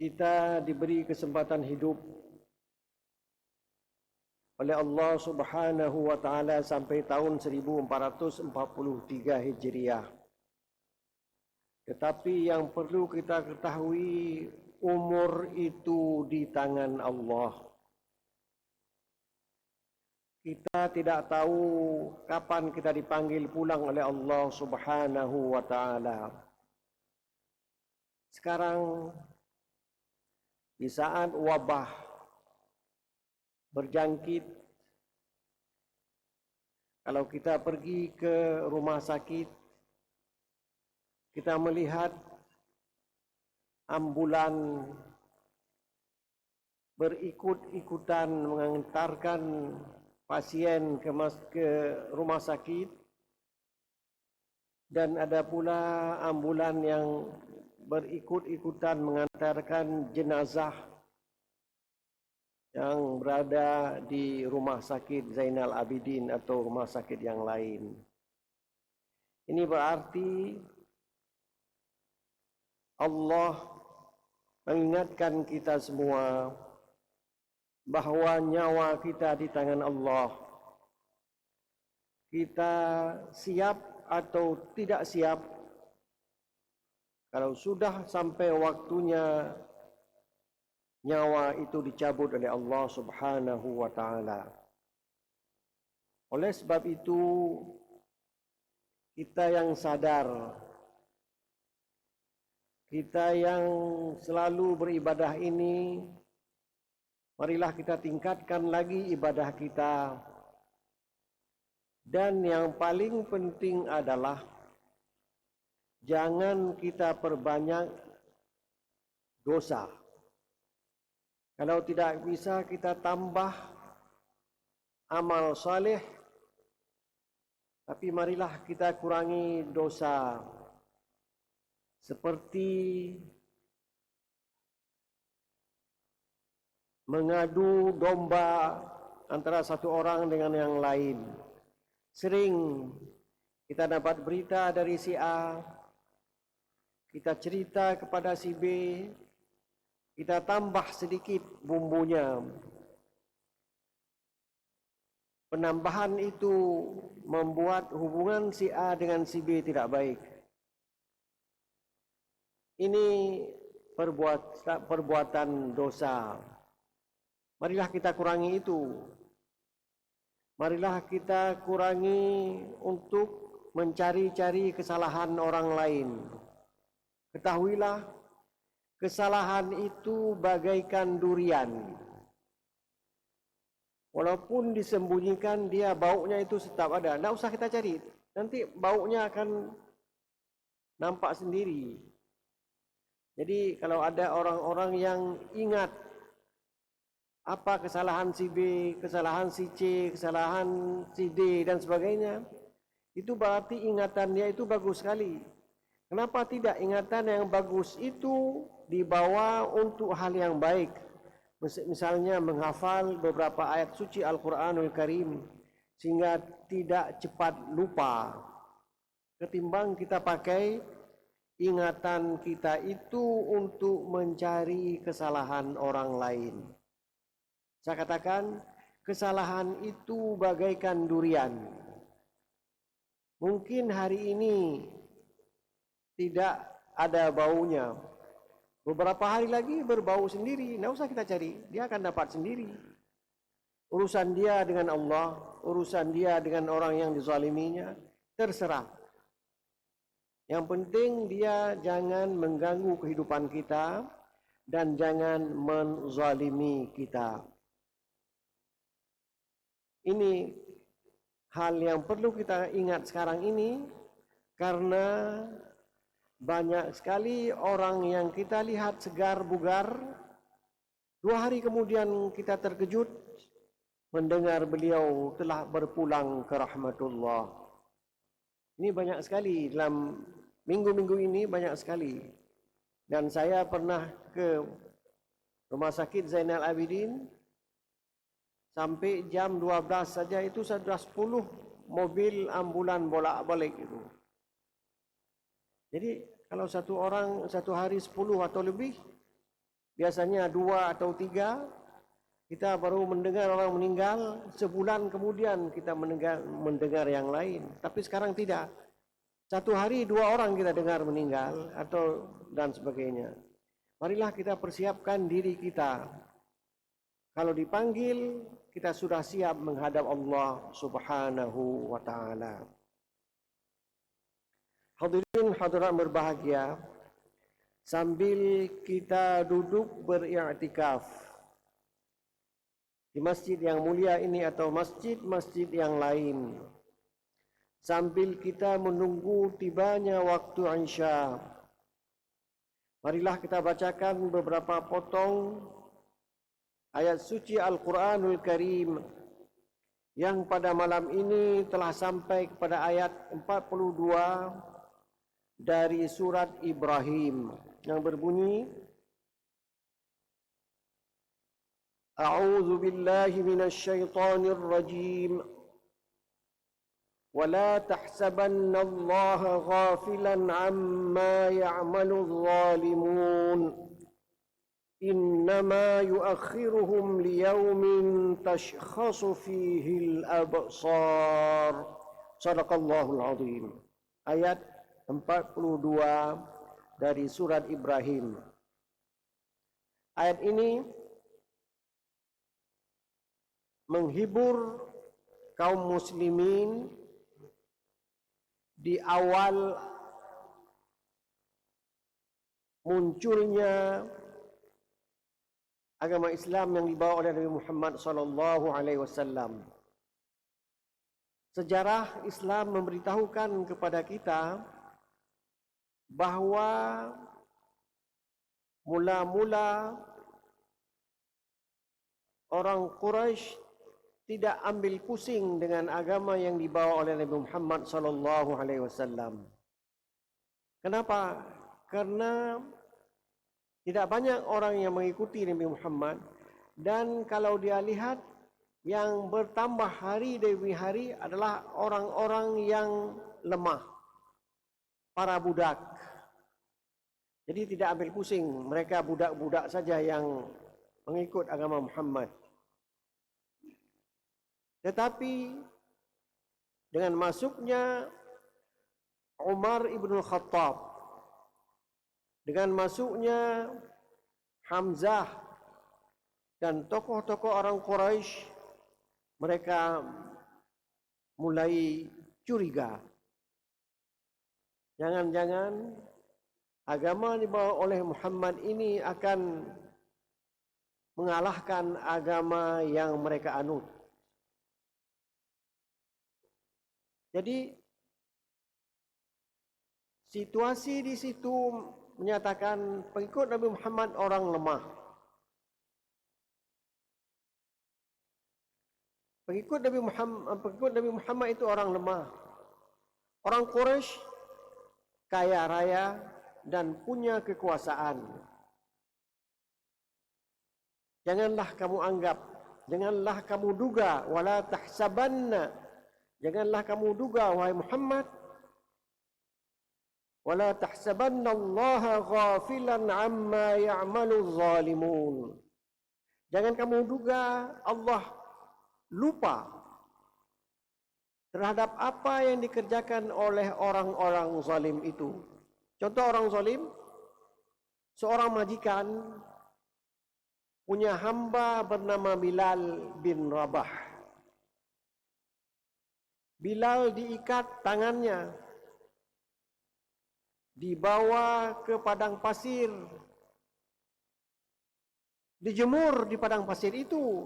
Kita diberi kesempatan hidup oleh Allah Subhanahu wa taala sampai tahun 1443 Hijriah. Tetapi yang perlu kita ketahui, umur itu di tangan Allah. Kita tidak tahu kapan kita dipanggil pulang oleh Allah Subhanahu wa taala. Sekarang di saat wabah berjangkit, kalau kita pergi ke rumah sakit, kita melihat ambulan berikut-ikutan mengantarkan pasien ke rumah sakit, dan ada pula ambulan yang berikut-ikutan mengantarkan jenazah yang berada di rumah sakit Zainal Abidin atau rumah sakit yang lain. Ini berarti Allah mengingatkan kita semua bahawa nyawa kita di tangan Allah. Kita siap atau tidak siap, kalau sudah sampai waktunya, nyawa itu dicabut oleh Allah Subhanahu wa taala. Oleh sebab itu, kita yang sadar, kita yang selalu beribadah ini, marilah kita tingkatkan lagi ibadah kita. Dan yang paling penting adalah jangan kita perbanyak dosa. Kalau tidak bisa, kita tambah amal saleh, tapi marilah kita kurangi dosa. Seperti mengadu domba antara satu orang dengan yang lain. Sering kita dapat berita dari si A, kita cerita kepada si B, kita tambah sedikit bumbunya. Penambahan itu membuat hubungan si A dengan si B tidak baik. Ini perbuatan dosa. Marilah kita kurangi itu. Marilah kita kurangi untuk mencari-cari kesalahan orang lain. Ketahuilah, kesalahan itu bagaikan durian. Walaupun disembunyikan, dia baunya itu tetap ada. Tidak usah kita cari. Nanti baunya akan nampak sendiri. Jadi kalau ada orang-orang yang ingat apa kesalahan si B, kesalahan si C, kesalahan si D dan sebagainya, itu berarti ingatan dia itu bagus sekali. Kenapa tidak ingatan yang bagus itu dibawa untuk hal yang baik? Misalnya menghafal beberapa ayat suci Al-Quranul Karim sehingga tidak cepat lupa. Ketimbang kita pakai ingatan kita itu untuk mencari kesalahan orang lain. Saya katakan, kesalahan itu bagaikan durian. Mungkin hari ini tidak ada baunya. Beberapa hari lagi berbau sendiri. Tidak usah kita cari. Dia akan dapat sendiri. Urusan dia dengan Allah, urusan dia dengan orang yang dizaliminya, terserah. Yang penting dia jangan mengganggu kehidupan kita dan jangan menzalimi kita. Ini hal yang perlu kita ingat sekarang ini, karena banyak sekali orang yang kita lihat segar bugar, 2 hari kemudian kita terkejut mendengar beliau telah berpulang ke rahmatullah. Ini banyak sekali dalam minggu-minggu ini, banyak sekali. Dan saya pernah ke rumah sakit Zainal Abidin, sampai jam 12 saja itu sudah 10 mobil ambulan bolak-balik itu. Jadi kalau satu orang satu hari 10 atau lebih, biasanya 2 atau 3, kita baru mendengar orang meninggal, sebulan kemudian kita mendengar yang lain. Tapi sekarang tidak. 1 hari 2 orang kita dengar meninggal atau dan sebagainya. Marilah kita persiapkan diri kita. Kalau dipanggil, kita sudah siap menghadap Allah Subhanahu wa taala. Hadirin hadirat berbahagia, sambil kita duduk beriktikaf di masjid yang mulia ini atau masjid-masjid yang lain, sambil kita menunggu tibanya waktu Isya, marilah kita bacakan beberapa potong ayat suci Al-Quranul Karim yang pada malam ini telah sampai kepada ayat 42 dari surat Ibrahim yang berbunyi, A'udzu billahi minasy syaithanir rajim. Wala tahsabanna Allah ghafilan 'amma ya'malu adh-dhalimun. Innama yu'akhiruhum liyaumin tashkhasu fihi al-absar. Shadaqallahul 'azim. Ayat 42 dari surat Ibrahim. Ayat ini menghibur kaum muslimin di awal munculnya agama Islam yang dibawa oleh Nabi Muhammad SAW. Sejarah Islam memberitahukan kepada kita bahawa mula-mula orang Quraisy tidak ambil pusing dengan agama yang dibawa oleh Nabi Muhammad SAW. Kenapa? Karena tidak banyak orang yang mengikuti Nabi Muhammad, dan kalau dia lihat yang bertambah hari demi hari adalah orang-orang yang lemah, para budak. Jadi tidak ambil pusing, mereka budak-budak saja yang mengikut agama Muhammad. Tetapi dengan masuknya Umar ibn Khattab, dengan masuknya Hamzah dan tokoh-tokoh orang Quraisy, mereka mulai curiga. Jangan-jangan agama yang dibawa oleh Muhammad ini akan mengalahkan agama yang mereka anut. Jadi situasi di situ menyatakan pengikut Nabi Muhammad orang lemah. Pengikut Nabi Muhammad itu orang lemah. Orang Quraisy kaya raya dan punya kekuasaan. Janganlah kamu anggap, janganlah kamu duga, wala tahsabanna, janganlah kamu duga wahai Muhammad, wala tahsabanna Allah ghafilan amma ya'malu adh-dhalimun. Jangan kamu duga Allah lupa terhadap apa yang dikerjakan oleh orang-orang zalim itu. Contoh orang zalim, seorang majikan punya hamba bernama Bilal bin Rabah. Bilal diikat tangannya, dibawa ke padang pasir, dijemur di padang pasir itu,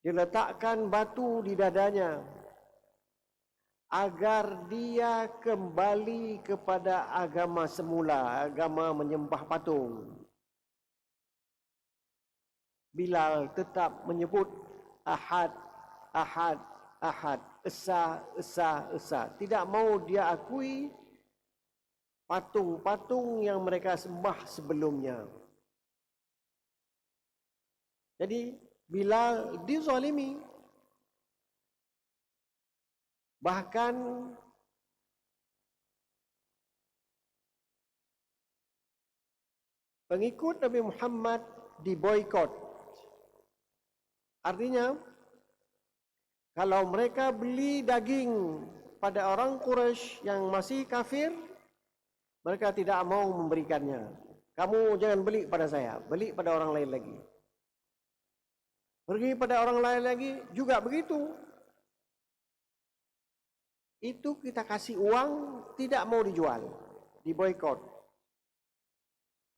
diletakkan batu di dadanya agar dia kembali kepada agama semula, agama menyembah patung. Bilal tetap menyebut Ahad, Ahad, Ahad, Esa, Esa, Esa. Tidak mau dia akui patung-patung yang mereka sembah sebelumnya. Jadi Bilal dizalimi. Bahkan pengikut Nabi Muhammad diboikot. Artinya, kalau mereka beli daging pada orang Quraisy yang masih kafir, mereka tidak mau memberikannya. Kamu jangan beli pada saya, beli pada orang lain lagi. Pergi pada orang lain lagi, juga begitu. Itu kita kasih uang, tidak mau dijual, diboikot.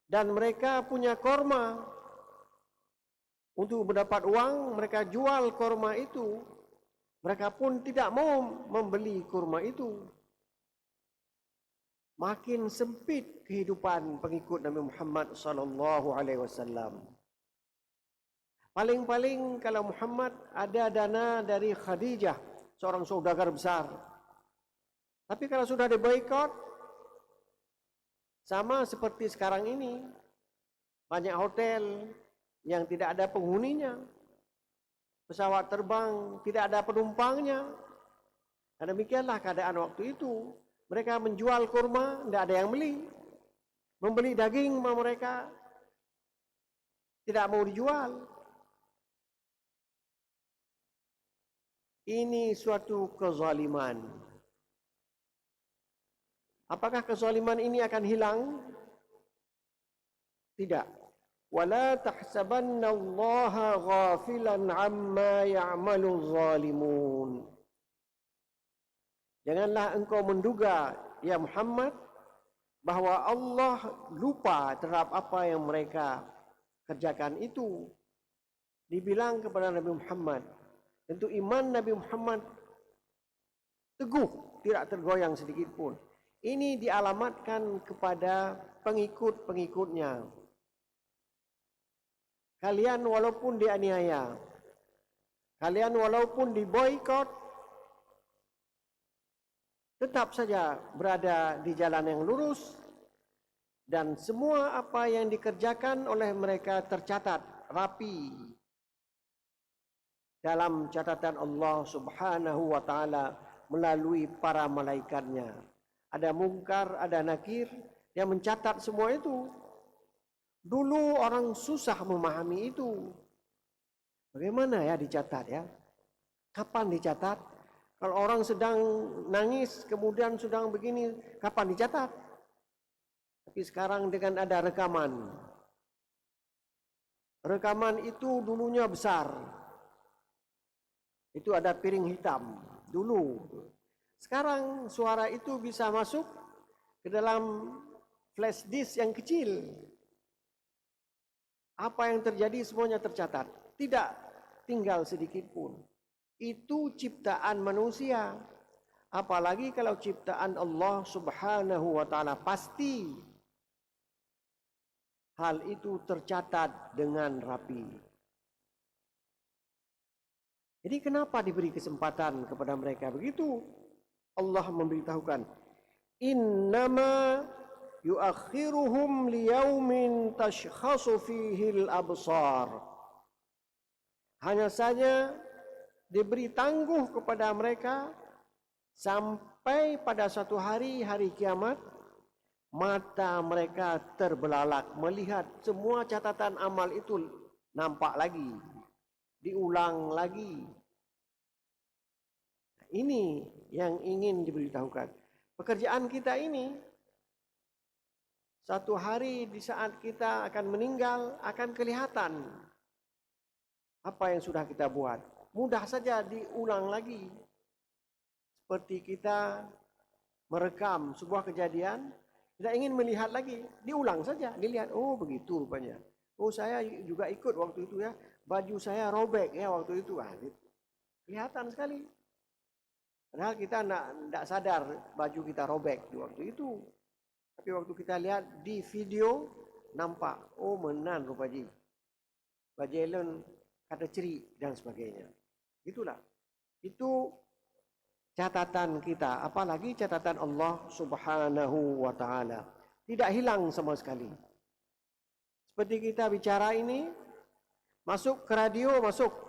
Dan mereka punya korma. Untuk mendapat uang, mereka jual korma itu. Mereka pun tidak mau membeli kurma itu. Makin sempit kehidupan pengikut Nabi Muhammad sallallahu alaihi wasallam. Paling-paling kalau Muhammad ada dana dari Khadijah, seorang saudagar besar. Tapi kalau sudah diboikot, sama seperti sekarang ini, banyak hotel yang tidak ada penghuninya. Pesawat terbang tidak ada penumpangnya. Dan demikianlah keadaan waktu itu. Mereka menjual kurma, tidak ada yang beli. Membeli daging mereka tidak mau dijual. Ini suatu kezaliman. Apakah kezaliman ini akan hilang? Tidak. وَلَا تَحْسَبَنَّ اللَّهَ غَافِلًا عَمَّا يَعْمَلُ الظَّالِمُونَ. Janganlah engkau menduga, ya Muhammad, bahwa Allah lupa terhadap apa yang mereka kerjakan itu. Dibilang kepada Nabi Muhammad, tentu iman Nabi Muhammad teguh, tidak tergoyang sedikit pun. Ini dialamatkan kepada pengikut-pengikutnya. Kalian walaupun dianiaya, kalian walaupun diboikot, tetap saja berada di jalan yang lurus, dan semua apa yang dikerjakan oleh mereka tercatat rapi dalam catatan Allah Subhanahu wa taala melalui para malaikatnya. Ada mungkar, ada nakir yang mencatat semua itu. Dulu orang susah memahami itu. Bagaimana ya dicatat ya? Kapan dicatat? Kalau orang sedang nangis, kemudian sedang begini, kapan dicatat? Tapi sekarang dengan ada rekaman. Rekaman itu dulunya besar. Itu ada piring hitam dulu. Sekarang suara itu bisa masuk ke dalam flash disk yang kecil. Apa yang terjadi semuanya tercatat. Tidak tinggal sedikit pun. Itu ciptaan manusia. Apalagi kalau ciptaan Allah Subhanahu wa taala, pasti hal itu tercatat dengan rapi. Jadi kenapa diberi kesempatan kepada mereka begitu? Allah memberitahukan, innama yuakhiruhum liyaumin tashkhasu fihi al-absar. Hanya saja diberi tangguh kepada mereka sampai pada suatu hari, hari kiamat, mata mereka terbelalak melihat semua catatan amal itu nampak lagi, diulang lagi. Ini yang ingin diberitahukan. Pekerjaan kita ini, satu hari di saat kita akan meninggal, akan kelihatan apa yang sudah kita buat. Mudah saja diulang lagi. Seperti kita merekam sebuah kejadian, kita ingin melihat lagi, diulang saja, dilihat, oh begitu rupanya. Oh saya juga ikut waktu itu ya, baju saya robek ya waktu itu. Kelihatan sekali. Padahal kita tidak sadar baju kita robek di waktu itu. Tapi waktu kita lihat di video, nampak, oh menan rupanya. Bajelon kata ceri dan sebagainya. Itulah. Itu catatan kita, apalagi catatan Allah Subhanahu wa taala. Tidak hilang sama sekali. Seperti kita bicara ini, masuk ke radio, masuk.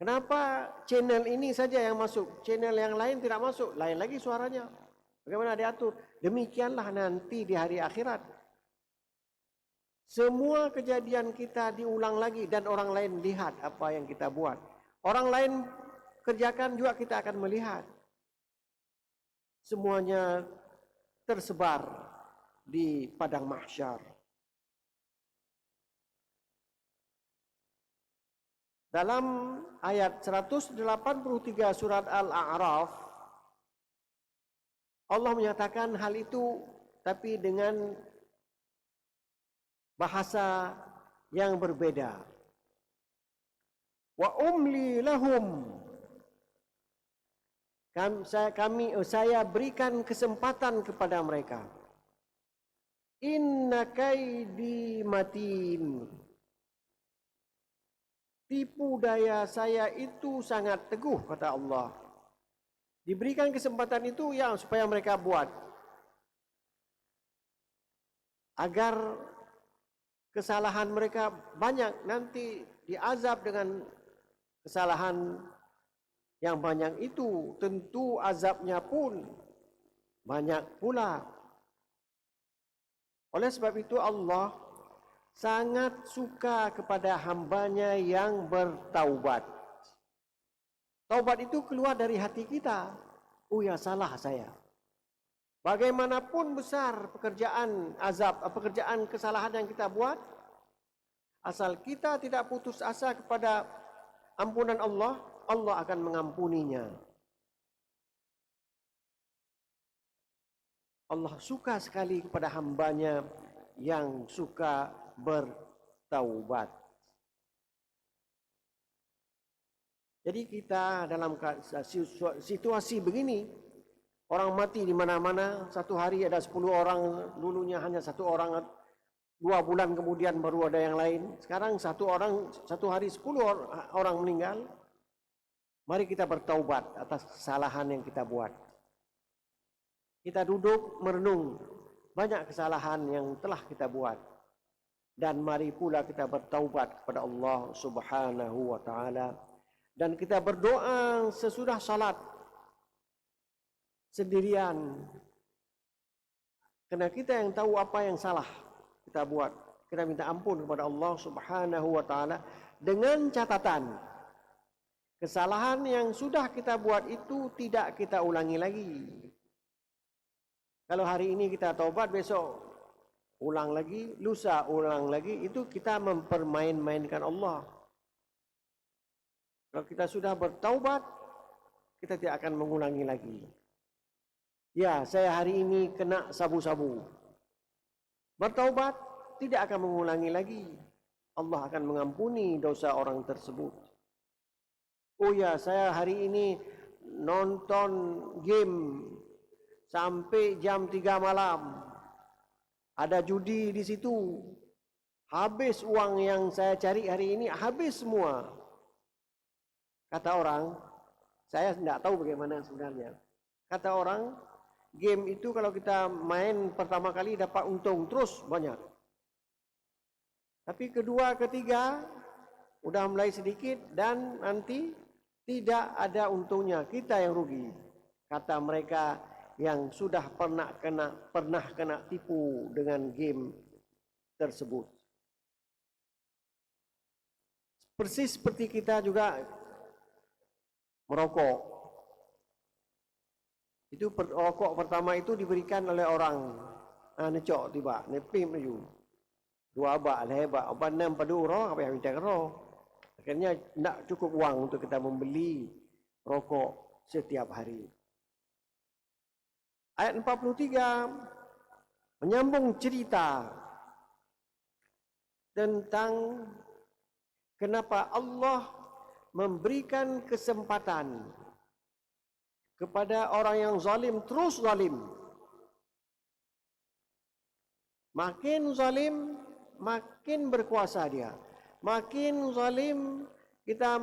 Kenapa channel ini saja yang masuk, channel yang lain tidak masuk, lain lagi suaranya. Bagaimana diatur? Demikianlah nanti di hari akhirat. Semua kejadian kita diulang lagi dan orang lain lihat apa yang kita buat. Orang lain kerjakan juga kita akan melihat. Semuanya tersebar di padang mahsyar. Dalam ayat 183 surat Al-A'raf, Allah menyatakan hal itu tapi dengan bahasa yang berbeda. Wa umli lahum. Saya berikan kesempatan kepada mereka. Inna kaidi matin. Tipu daya saya itu sangat teguh, kata Allah. Diberikan kesempatan itu yang supaya mereka buat. Agar kesalahan mereka banyak, nanti diazab dengan kesalahan yang banyak itu. Tentu azabnya pun banyak pula. Oleh sebab itu Allah sangat suka kepada hambanya yang bertaubat. Taubat itu keluar dari hati kita. Oh ya, salah saya. Bagaimanapun besar pekerjaan azab, pekerjaan kesalahan yang kita buat, asal kita tidak putus asa kepada ampunan Allah, Allah akan mengampuninya. Allah suka sekali kepada hambanya yang suka bertaubat. Jadi kita dalam situasi begini, orang mati di mana-mana, satu hari ada 10 orang, dulunya hanya 1 orang, 2 bulan kemudian baru ada yang lain. Sekarang 1 orang, 1 hari 10 orang meninggal. Mari kita bertaubat atas kesalahan yang kita buat. Kita duduk merenung banyak kesalahan yang telah kita buat. Dan mari pula kita bertaubat kepada Allah Subhanahu wa taala. Dan kita berdoa sesudah salat sendirian. Karena kita yang tahu apa yang salah kita buat. Kita minta ampun kepada Allah Subhanahu wa taala dengan catatan kesalahan yang sudah kita buat itu tidak kita ulangi lagi. Kalau hari ini kita taubat, besok ulang lagi, lusa ulang lagi, itu kita mempermain-mainkan Allah. Kalau kita sudah bertaubat, kita tidak akan mengulangi lagi. Ya, saya hari ini kena sabu-sabu. Bertaubat, tidak akan mengulangi lagi. Allah akan mengampuni dosa orang tersebut. Oh ya, saya hari ini nonton game sampai jam 3 malam. Ada judi di situ. Habis uang yang saya cari hari ini, habis semua. Kata orang, saya tidak tahu bagaimana sebenarnya. Kata orang, game itu kalau kita main pertama kali dapat untung terus banyak. Tapi kedua, ketiga, udah mulai sedikit dan nanti tidak ada untungnya. Kita yang rugi. Kata mereka yang sudah pernah kena tipu dengan game tersebut. Persis seperti kita juga merokok. Itu rokok pertama itu diberikan oleh orang. Necok tiba, nepim laju. 2 abak lah hebat. Abang 6 padu roh, apa yang minta roh. Akhirnya tidak cukup uang untuk kita membeli rokok setiap hari. Ayat 43 menyambung cerita tentang kenapa Allah memberikan kesempatan kepada orang yang zalim terus zalim. Makin zalim, makin berkuasa dia. Makin zalim, kita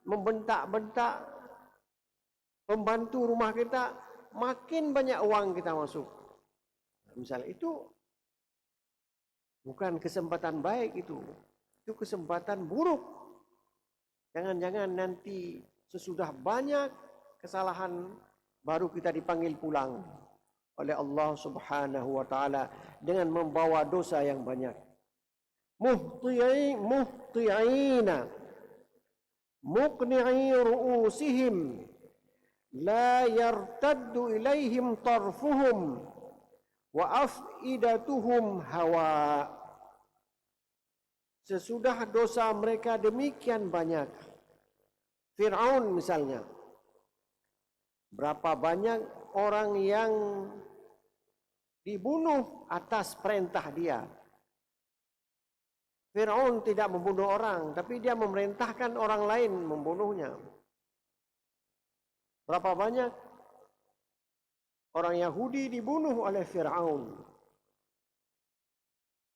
membentak-bentak pembantu rumah kita, makin banyak uang kita masuk. Misalnya itu bukan kesempatan baik itu kesempatan buruk. Jangan-jangan nanti sesudah banyak kesalahan baru kita dipanggil pulang oleh Allah Subhanahu wa taala dengan membawa dosa yang banyak. muhti'ina muqni'i ru'usihim la yartaddu ilaihim tarfuhum wa af'idatuhum hawa. Sesudah dosa mereka demikian banyak, Fir'aun misalnya, berapa banyak orang yang dibunuh atas perintah dia. Fir'aun tidak membunuh orang, tapi dia memerintahkan orang lain membunuhnya. Berapa banyak orang Yahudi dibunuh oleh Fir'aun.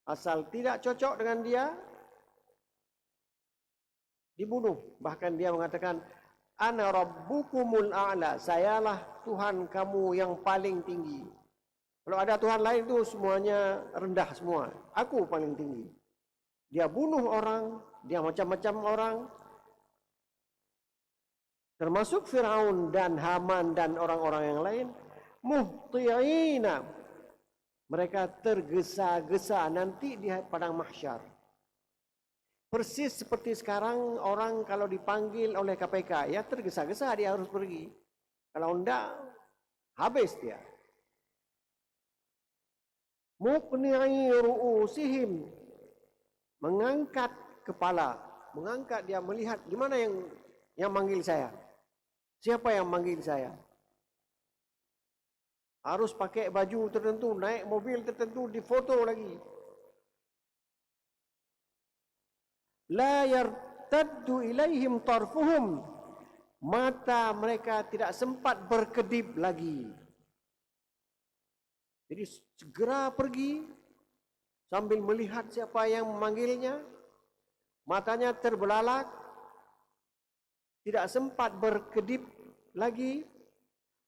Asal tidak cocok dengan dia, dibunuh. Bahkan dia mengatakan, Ana rabbukumul a'la, sayalah Tuhan kamu yang paling tinggi. Kalau ada Tuhan lain itu semuanya rendah semua. Aku paling tinggi. Dia bunuh orang, dia macam-macam orang. Termasuk Firaun dan Haman dan orang-orang yang lain. Muhti'ina. Mereka tergesa-gesa nanti di padang mahsyar. Persis seperti sekarang orang kalau dipanggil oleh KPK, ya tergesa-gesa dia harus pergi. Kalau enggak, habis dia. Muqni'i ru'usihim, mengangkat kepala, mengangkat dia melihat gimana yang manggil saya. Siapa yang manggil saya? Harus pakai baju tertentu, naik mobil tertentu, difoto lagi. La yartaddu ilaihim tarfuhum, mata mereka tidak sempat berkedip lagi. Jadi segera pergi sambil melihat siapa yang memanggilnya. Matanya terbelalak, tidak sempat berkedip lagi.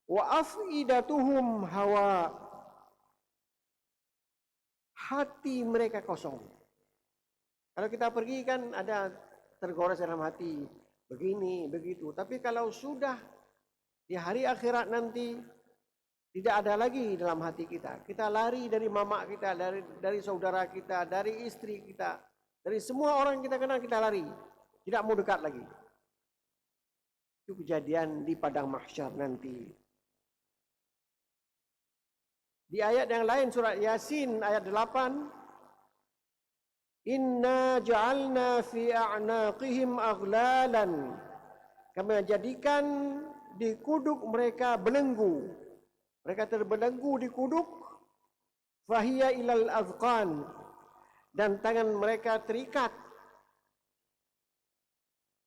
Wa af'idatuhum hawa, hati mereka kosong. Kalau kita pergi kan ada tergores dalam hati, begini, begitu. Tapi kalau sudah di hari akhirat nanti, tidak ada lagi dalam hati kita. Kita lari dari mama kita, dari saudara kita, dari istri kita, dari semua orang kita kenal kita lari. Tidak mau dekat lagi. Itu kejadian di padang mahsyar nanti. Di ayat yang lain surat Yasin ayat 8, Inna ja'alna fi a'naqihim aghlalan. Kami jadikan di kuduk mereka belenggu. Mereka terbelenggu di kuduk. Fahiya ilal azqan. Dan tangan mereka terikat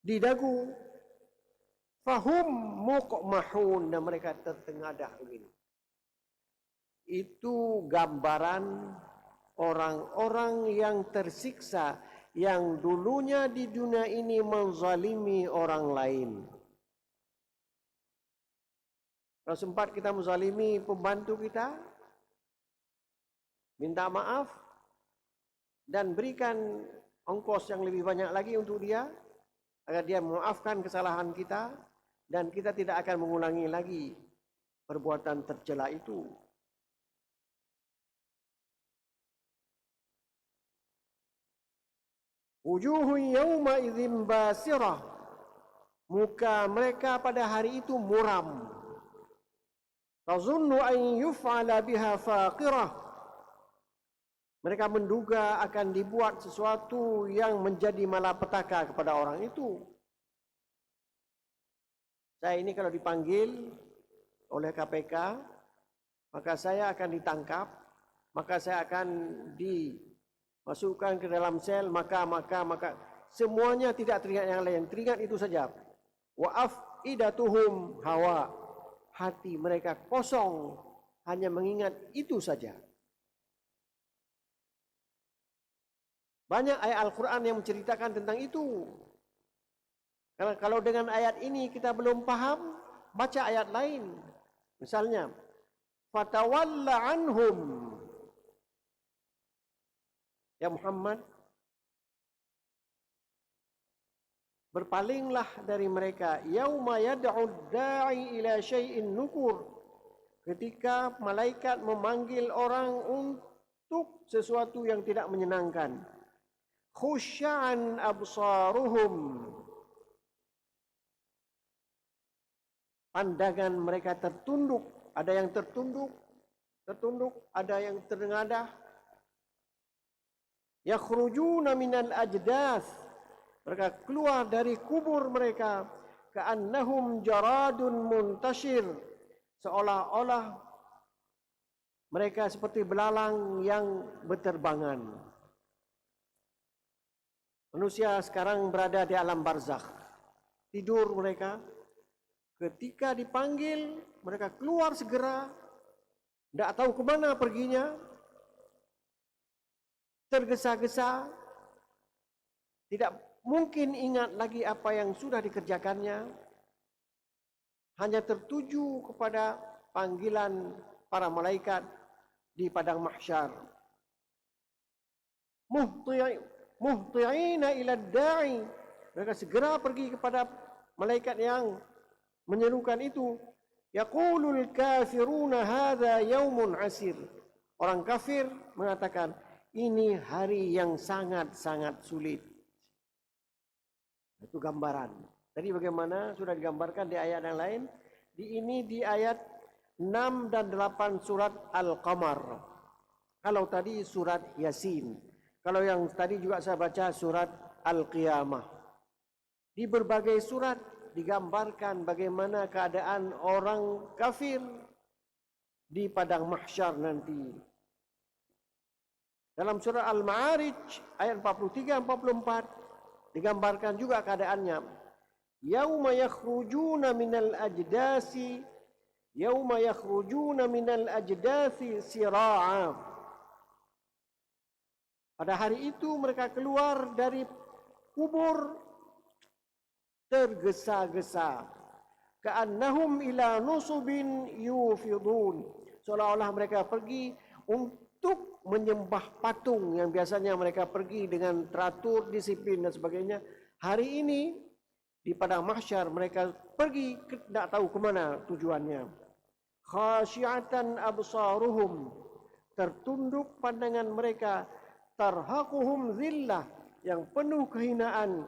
di dagu. Fahum muqmahun. Dan mereka tertengadah begini. Itu gambaran orang-orang yang tersiksa, yang dulunya di dunia ini menzalimi orang lain. Kalau sempat kita menzalimi pembantu kita, minta maaf dan berikan ongkos yang lebih banyak lagi untuk dia, agar dia memaafkan kesalahan kita dan kita tidak akan mengulangi lagi perbuatan tercela itu. Wujuhun yawma idzin basirah, muka mereka pada hari itu muram. Tazunnu an yuf'ala biha faqirah, mereka menduga akan dibuat sesuatu yang menjadi malapetaka kepada orang itu. Saya ini kalau dipanggil oleh KPK, maka saya akan ditangkap, maka saya akan masukkan ke dalam sel, maka semuanya tidak teringat yang lain, teringat itu saja. Wa af'idatuhum hawa, hati mereka kosong, hanya mengingat itu saja. Banyak ayat Al-Quran yang menceritakan tentang itu. Karena kalau dengan ayat ini kita belum paham, baca ayat lain. Misalnya, fatawalla anhum, ya Muhammad, berpalinglah dari mereka. Yauma yad'u da'i ila syai'in nukur, ketika malaikat memanggil orang untuk sesuatu yang tidak menyenangkan. khusya'an absaruhum, pandangan mereka tertunduk, ada yang tertunduk, ada yang terengadah. Yakhrujuna minal ajdath, mereka keluar dari kubur mereka, ka'annahum jaradun muntashir, seolah-olah mereka seperti belalang yang berterbangan. Manusia sekarang berada di alam barzakh, tidur mereka. Ketika dipanggil, mereka keluar segera, tidak tahu kemana perginya, tergesa-gesa, tidak mungkin ingat lagi apa yang sudah dikerjakannya, hanya tertuju kepada panggilan para malaikat di padang mahsyar. Muhti'ina ila da'i, mereka segera pergi kepada malaikat yang menyerukan itu. Yaqulul kafiruna hadza yaumun asir, orang kafir mengatakan ini hari yang sangat-sangat sulit. Itu gambaran. Tadi bagaimana sudah digambarkan di ayat yang lain. Di ayat 6 dan 8 surat Al-Qamar. Kalau tadi surat Yasin. Kalau yang tadi juga saya baca surat Al-Qiyamah. Di berbagai surat digambarkan bagaimana keadaan orang kafir di padang mahsyar nanti. Dalam surah Al-Ma'arij ayat 43-44 digambarkan juga keadaannya. Yauma yakhrujuna minal ajdasi, yauma yakhrujuna minal ajdasi sira'a. Pada hari itu mereka keluar dari kubur tergesa-gesa. Ka'annahum ila nusubin yufidun, seolah-olah mereka pergi untuk menyembah patung yang biasanya mereka pergi dengan teratur, disiplin dan sebagainya. Hari ini di padang mahsyar mereka pergi tidak tahu kemana tujuannya. Khasyi'atan absaruhum, tertunduk pandangan mereka, tarhaquhum zillah, yang penuh kehinaan.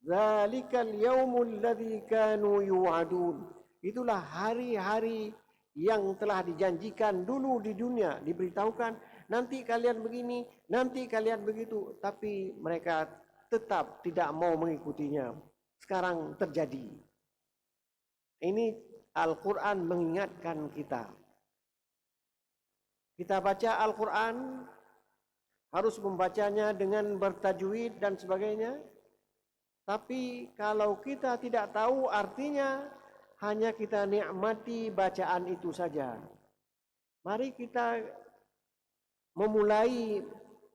Zalikal yaumul ladzi kanu yu'adun, itulah hari-hari yang telah dijanjikan dulu di dunia, diberitahukan nanti kalian begini, nanti kalian begitu, tapi mereka tetap tidak mau mengikutinya. Sekarang terjadi. Ini Al-Quran mengingatkan kita. Kita baca Al-Quran harus membacanya dengan bertajwid dan sebagainya. Tapi kalau kita tidak tahu artinya, hanya kita nikmati bacaan itu saja. Mari kita memulai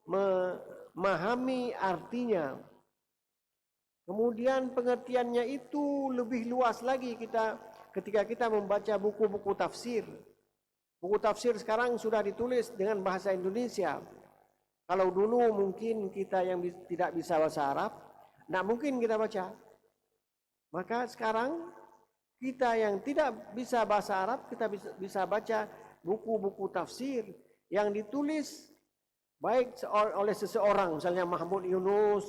memahami artinya. Kemudian pengertiannya itu lebih luas lagi ketika kita membaca buku-buku tafsir. Buku tafsir sekarang sudah ditulis dengan bahasa Indonesia. Kalau dulu mungkin kita yang tidak bisa bahasa Arab, tidak mungkin kita baca. Maka sekarang kita yang tidak bisa bahasa Arab, kita bisa baca buku-buku tafsir yang ditulis baik oleh seseorang, misalnya Mahmud Yunus,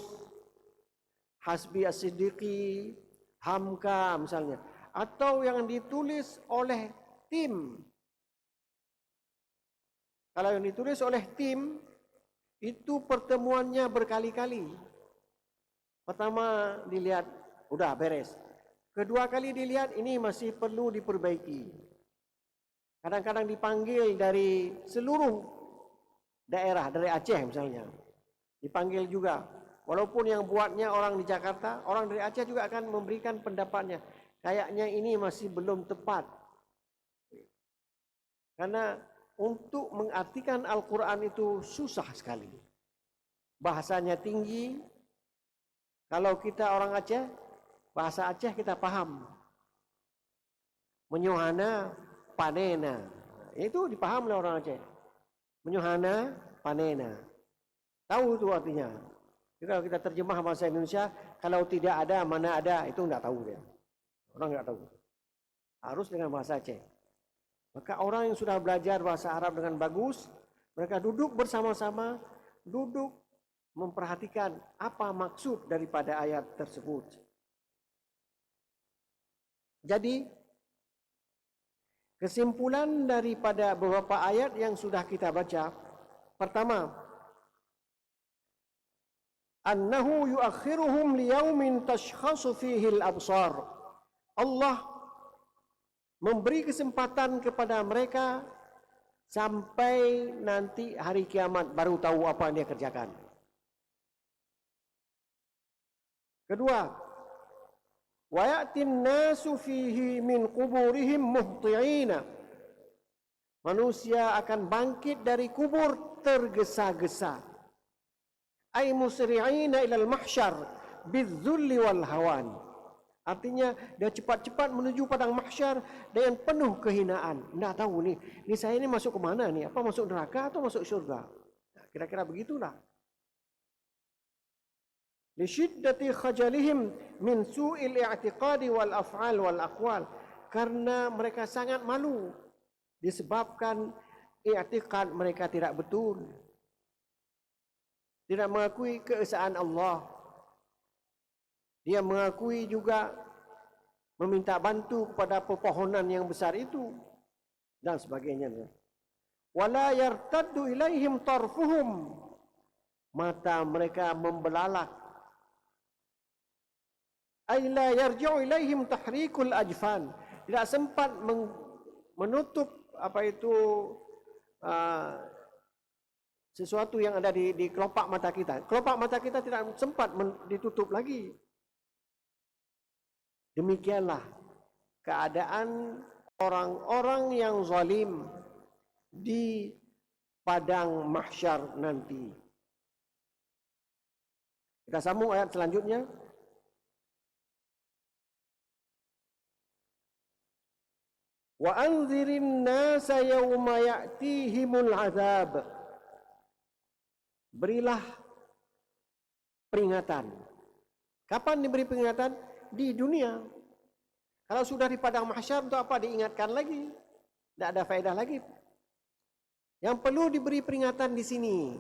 Hasbi As-Siddiqi, Hamka misalnya, atau yang ditulis oleh tim. Kalau yang ditulis oleh tim, itu pertemuannya berkali-kali. Pertama dilihat, udah beres. Kedua kali dilihat, ini masih perlu diperbaiki. Kadang-kadang dipanggil dari seluruh daerah, dari Aceh misalnya. Dipanggil juga. Walaupun yang buatnya orang di Jakarta, orang dari Aceh juga akan memberikan pendapatnya. Kayaknya ini masih belum tepat. Karena untuk mengartikan Al-Quran itu susah sekali. Bahasanya tinggi. Kalau kita orang Aceh, bahasa Aceh kita paham. Menyuhana panena, itu dipaham oleh orang Aceh. Menyuhana panena, tahu itu artinya. Jadi kalau kita terjemah bahasa Indonesia, kalau tidak ada, mana ada, itu tidak tahu dia. Orang tidak tahu. Harus dengan bahasa Aceh. Maka orang yang sudah belajar bahasa Arab dengan bagus, mereka duduk bersama-sama, duduk memperhatikan apa maksud daripada ayat tersebut. Jadi, kesimpulan daripada beberapa ayat yang sudah kita baca, pertama, annahu yuakhiruhum liyaumin tashkhasu fihi al-absar. Allah memberi kesempatan kepada mereka sampai nanti hari kiamat baru tahu apa yang dia kerjakan. Kedua, wa ya'tin nasu fihi min quburihim muhti'ina. Manusia akan bangkit dari kubur tergesa-gesa. Ay musri'ina ilal mahsyar bidzulli wal hawan. Artinya dia cepat-cepat menuju padang mahsyar dengan penuh kehinaan. Tidak tahu ni saya ni masuk ke mana ni? Apa masuk neraka atau masuk syurga? Kira-kira begitulah. Li syiddati khajalihim min su'il i'tiqadi wal af'al wal aqwal. Karena mereka sangat malu disebabkan i'tiqad mereka tidak betul. Tidak mengakui keesaan Allah. Dia mengakui juga meminta bantu kepada pepohonan yang besar itu dan sebagainya. Wala yartaddu ilaihim tarfuhum. Mata mereka membelalak. Ay la yarji'u ilaihim tahrikul ajfan. Tidak sempat menutup apa itu sesuatu yang ada di kelopak mata kita. Kelopak mata kita tidak sempat ditutup lagi. Demikianlah keadaan orang-orang yang zalim di padang mahsyar nanti. Kita sambung ayat selanjutnya. Wa anzirin nasa yawma ya'tihimul azab. Berilah peringatan. Kapan diberi peringatan? Di dunia. Kalau sudah di padang mahsyar, untuk apa diingatkan lagi? Tidak ada faedah lagi. Yang perlu diberi peringatan di sini,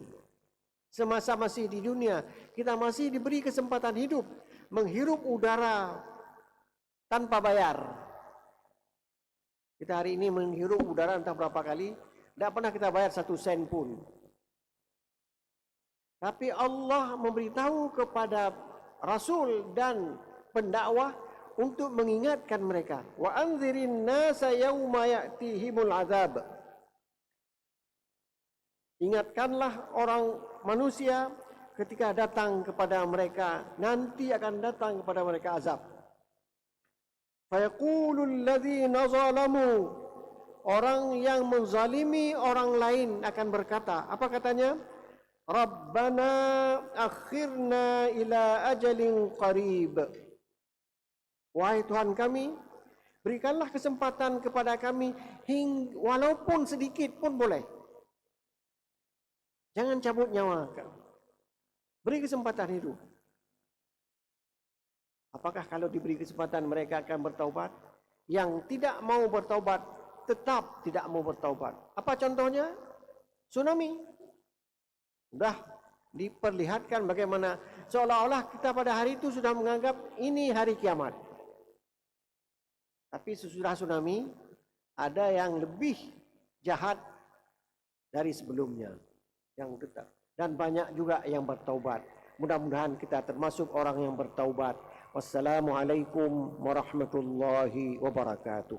semasa masih di dunia, kita masih diberi kesempatan hidup, menghirup udara tanpa bayar. Kita hari ini menghirup udara entah berapa kali, tidak pernah kita bayar 1 sen pun. Tapi Allah memberitahu kepada Rasul dan pendakwah untuk mengingatkan mereka. Wa anzirin nasa yawma ya'tihimul azab. Ingatkanlah orang manusia ketika datang kepada mereka, nanti akan datang kepada mereka azab. Fayaqulul ladzina zalamu. Orang yang menzalimi orang lain akan berkata, apa katanya? Rabbana akhirna ila ajalin qarib. Wahai Tuhan kami, berikanlah kesempatan kepada kami walaupun sedikit pun boleh. Jangan cabut nyawa. Beri kesempatan hidup. Apakah kalau diberi kesempatan mereka akan bertaubat? Yang tidak mau bertaubat tetap tidak mau bertaubat. Apa contohnya? Tsunami. Sudah diperlihatkan bagaimana seolah-olah kita pada hari itu sudah menganggap ini hari kiamat. Tapi sesudah tsunami ada yang lebih jahat dari sebelumnya yang tetap, dan banyak juga yang bertaubat. Mudah-mudahan kita termasuk orang yang bertaubat. Wassalamualaikum warahmatullahi wabarakatuh.